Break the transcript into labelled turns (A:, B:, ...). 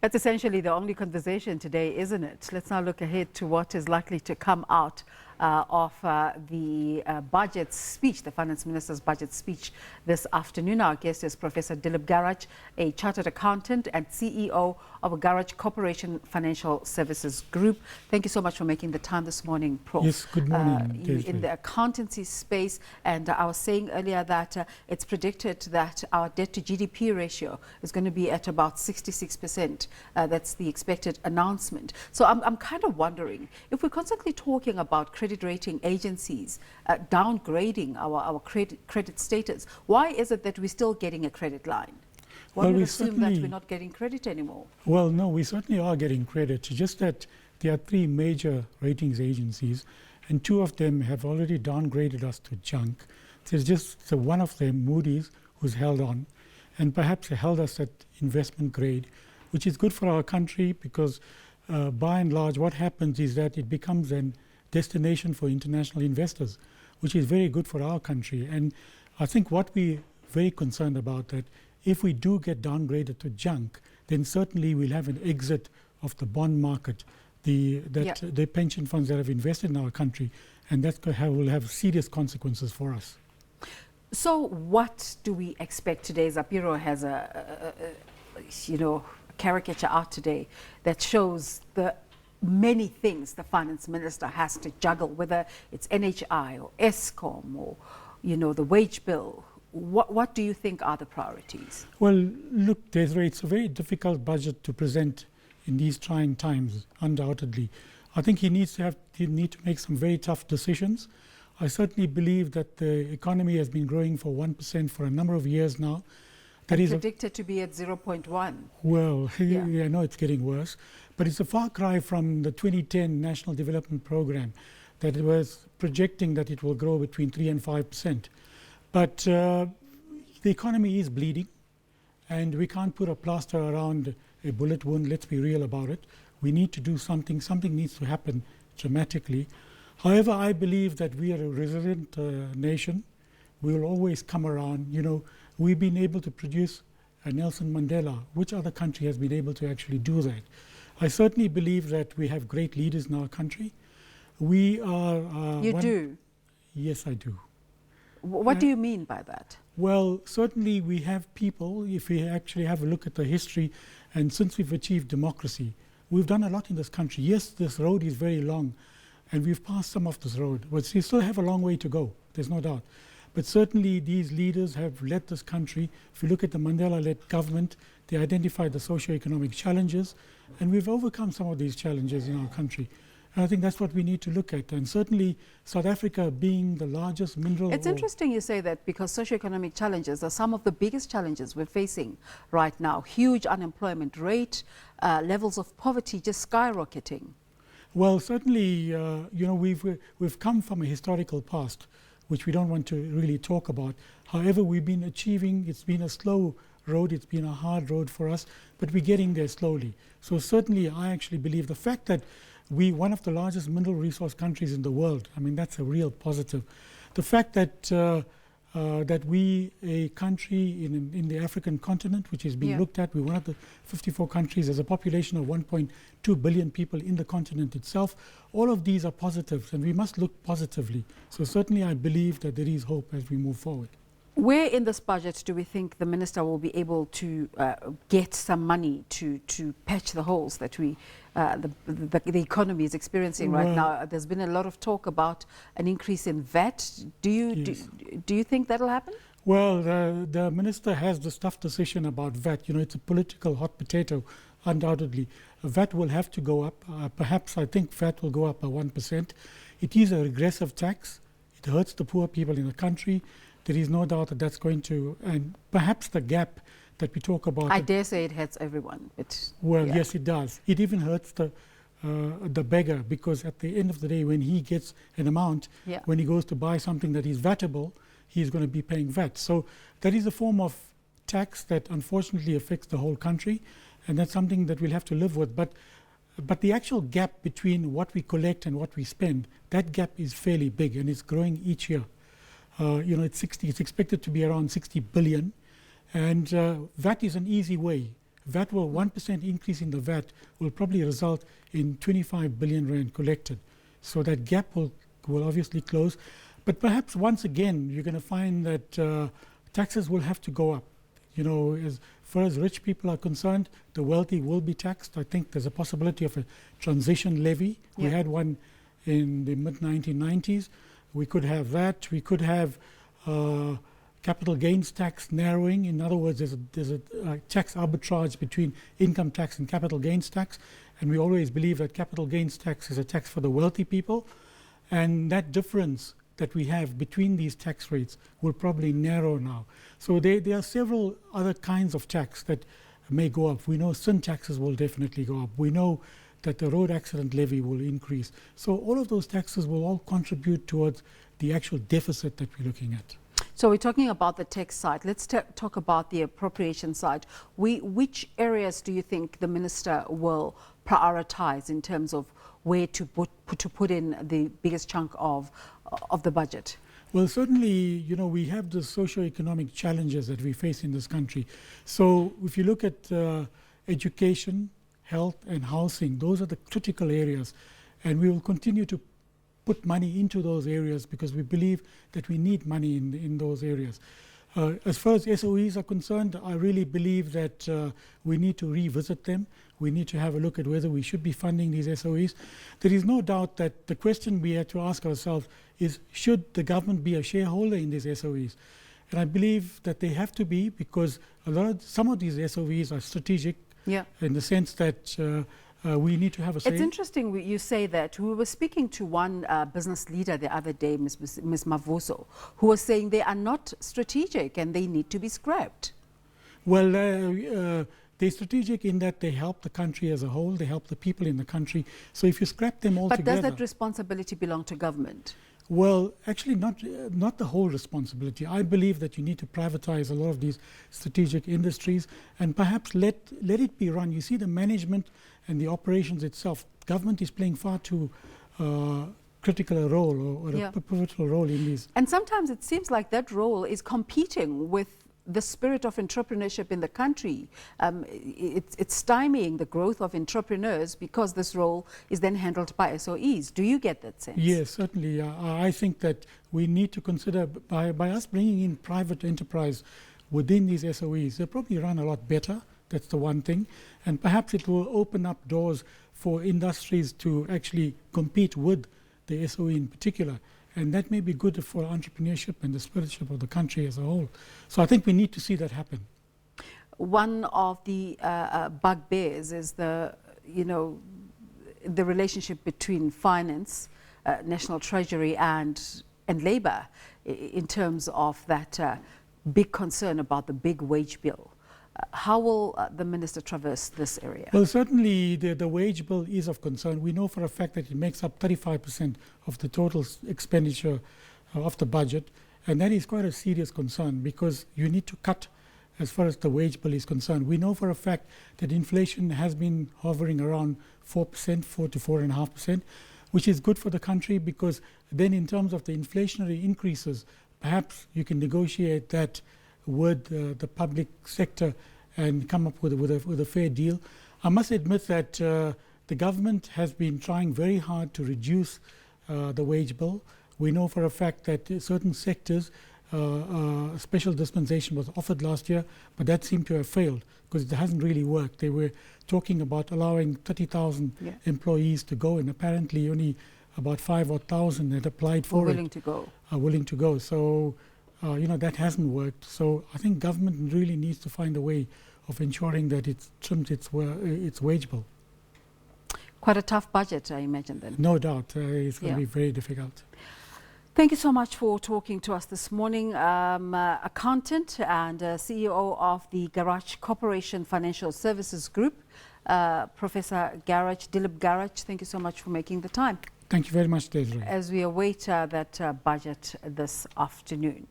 A: That's essentially the only conversation today, isn't it? Let's now look ahead to what is likely to come out of the budget speech, the Finance Minister's budget speech this afternoon. Our guest is Professor Dilip Garach, a chartered accountant and CEO of a Garach Coporation Financial Services Group. Thank you so much for making the time this morning, Prof.
B: Yes, good morning.
A: You in the accountancy space, and I was saying earlier that it's predicted that our debt to GDP ratio is going to be at about 66%. That's the expected announcement. So I'm kind of wondering, if we're constantly talking about credit rating agencies downgrading our credit status, why is it that we're still getting a credit line? One would assume that we're not getting credit anymore.
B: Well, no, we certainly are getting credit. It's just that there are three major ratings agencies, and two of them have already downgraded us to junk. There's just one of them, Moody's, who's held on, and perhaps held us at investment grade, which is good for our country because by and large what happens is that it becomes a destination for international investors, which is very good for our country. And I think what we're very concerned about, that if we do get downgraded to junk, then certainly we'll have an exit of the bond market, the pension funds that have invested in our country, and that will have serious consequences for us.
A: So what do we expect today? Zapiro has a caricature out today that shows the many things the finance minister has to juggle, whether it's NHI or ESCOM or the wage bill. What do you think are the priorities?
B: Well, look, Desiree, it's a very difficult budget to present in these trying times, undoubtedly. I think he need to make some very tough decisions. I certainly believe that the economy has been growing for 1% for a number of years now. That is
A: predicted to be at 0.1.
B: Well, I know it's getting worse, but it's a far cry from the 2010 National Development Program that was projecting that it will grow between 3 and 5%. But the economy is bleeding, and we can't put a plaster around a bullet wound. Let's be real about it. We need to do something. Something needs to happen dramatically. However, I believe that we are a resilient nation. We will always come around. We've been able to produce a Nelson Mandela. Which other country has been able to actually do that? I certainly believe that we have great leaders in our country. We are...
A: You do?
B: Yes, I do.
A: What do you mean by that?
B: Well, certainly we have people, if we actually have a look at the history, and since we've achieved democracy, we've done a lot in this country. Yes, this road is very long, and we've passed some of this road, but we still have a long way to go, there's no doubt. But certainly these leaders have led this country. If you look at the Mandela-led government, they identified the socioeconomic challenges, and we've overcome some of these challenges in our country. And I think that's what we need to look at. And certainly South Africa being the largest mineral...
A: It's interesting you say that, because socioeconomic challenges are some of the biggest challenges we're facing right now. Huge unemployment rate, levels of poverty just skyrocketing.
B: Well, certainly, we've come from a historical past, which we don't want to really talk about. However, we've been achieving, it's been a slow road, it's been a hard road for us, but we're getting there slowly. So certainly I actually believe the fact that we're one of the largest mineral resource countries in the world, I mean, that's a real positive. The fact that that we, a country in the African continent, which is being looked at, we're one of the 54 countries, there's a population of 1.2 billion people in the continent itself. All of these are positives, and we must look positively. So certainly I believe that there is hope as we move forward.
A: Where in this budget do we think the minister will be able to get some money to patch the holes that the economy is experiencing right now? There's been a lot of talk about an increase in VAT. Do you think that'll happen?
B: Well, the minister has this tough decision about VAT. It's a political hot potato, undoubtedly. VAT will have to go up. Perhaps I think VAT will go up by 1%. It is a regressive tax. It hurts the poor people in the country. There is no doubt that that's going to, and perhaps the gap that we talk about.
A: I dare say it hurts everyone.
B: Yes, it does. It even hurts the beggar, because at the end of the day, when he gets an amount, when he goes to buy something that is VATable, he's going to be paying VAT. So that is a form of tax that unfortunately affects the whole country, and that's something that we'll have to live with. But the actual gap between what we collect and what we spend, that gap is fairly big, and it's growing each year. It's expected to be around 60 billion, and VAT is an easy way VAT will 1% increase in the VAT will probably result in 25 billion rand collected. So that gap will obviously close. But perhaps once again, you're going to find that taxes will have to go up. You know, as far as rich people are concerned, the wealthy will be taxed. I think there's a possibility of a transition levy.
A: Yeah.
B: We had one in the mid-1990s. We could have that. We could have capital gains tax narrowing. In other words, there's a tax arbitrage between income tax and capital gains tax. And we always believe that capital gains tax is a tax for the wealthy people. And that difference that we have between these tax rates will probably narrow now. So there are several other kinds of tax that may go up. We know sin taxes will definitely go up. We know that the road accident levy will increase. So all of those taxes will all contribute towards the actual deficit that we're looking at.
A: So we're talking about the tax side. Let's talk about the appropriation side. Which areas do you think the minister will prioritize in terms of where to put in the biggest chunk of the budget?
B: Well, certainly, you know, we have the socioeconomic challenges that we face in this country. So if you look at education, health and housing, those are the critical areas. And we will continue to put money into those areas because we believe that we need money in those areas. As far as SOEs are concerned, I really believe that we need to revisit them. We need to have a look at whether we should be funding these SOEs. There is no doubt that the question we have to ask ourselves is, should the government be a shareholder in these SOEs? And I believe that they have to be, because some of these SOEs are strategic,
A: yeah,
B: in the sense that we need to have a say.
A: It's interesting you say that. We were speaking to one business leader the other day, Ms. Mavuso, who was saying they are not strategic and they need to be scrapped.
B: Well, they're strategic in that they help the country as a whole, they help the people in the country. So if you scrap them all
A: but
B: together...
A: But does that responsibility belong to government?
B: Well, actually not the whole responsibility. I believe that you need to privatize a lot of these strategic industries and perhaps let it be run. You see, the management and the operations itself, government is playing far too critical a role or a pivotal role in these.
A: And sometimes it seems like that role is competing with the spirit of entrepreneurship in the country. It's stymieing the growth of entrepreneurs because this role is then handled by SOEs. Do you get that sense?
B: Yes, certainly. I think that we need to consider, by us bringing in private enterprise within these SOEs, they'll probably run a lot better. That's the one thing. And perhaps it will open up doors for industries to actually compete with the SOE in particular. And that may be good for entrepreneurship and the spiritship of the country as a whole. So I think we need to see that happen.
A: One of the bugbears is the relationship between finance, National Treasury and Labour in terms of that big concern about the big wage bill. How will the minister traverse this area?
B: Well, certainly the wage bill is of concern. We know for a fact that it makes up 35% of the total expenditure of the budget. And that is quite a serious concern because you need to cut as far as the wage bill is concerned. We know for a fact that inflation has been hovering around 4%, 4 to 4.5%, which is good for the country because then in terms of the inflationary increases, perhaps you can negotiate that with the public sector and come up with a fair deal. I must admit that the government has been trying very hard to reduce the wage bill. We know for a fact that certain sectors, special dispensation was offered last year, but that seemed to have failed because it hasn't really worked. They were talking about allowing 30,000 employees to go, and apparently only about 5,000 had applied for it. Are willing to go. So that hasn't worked. So I think government really needs to find a way of ensuring that it trims its wage bill.
A: Quite a tough budget, I imagine then.
B: No doubt. It's going to be very difficult.
A: Thank you so much for talking to us this morning. Accountant and CEO of the Garach Coporation Financial Services Group, Professor Garach, Dilip Garach, thank you so much for making the time.
B: Thank you very much, Desiree.
A: As we await that budget this afternoon.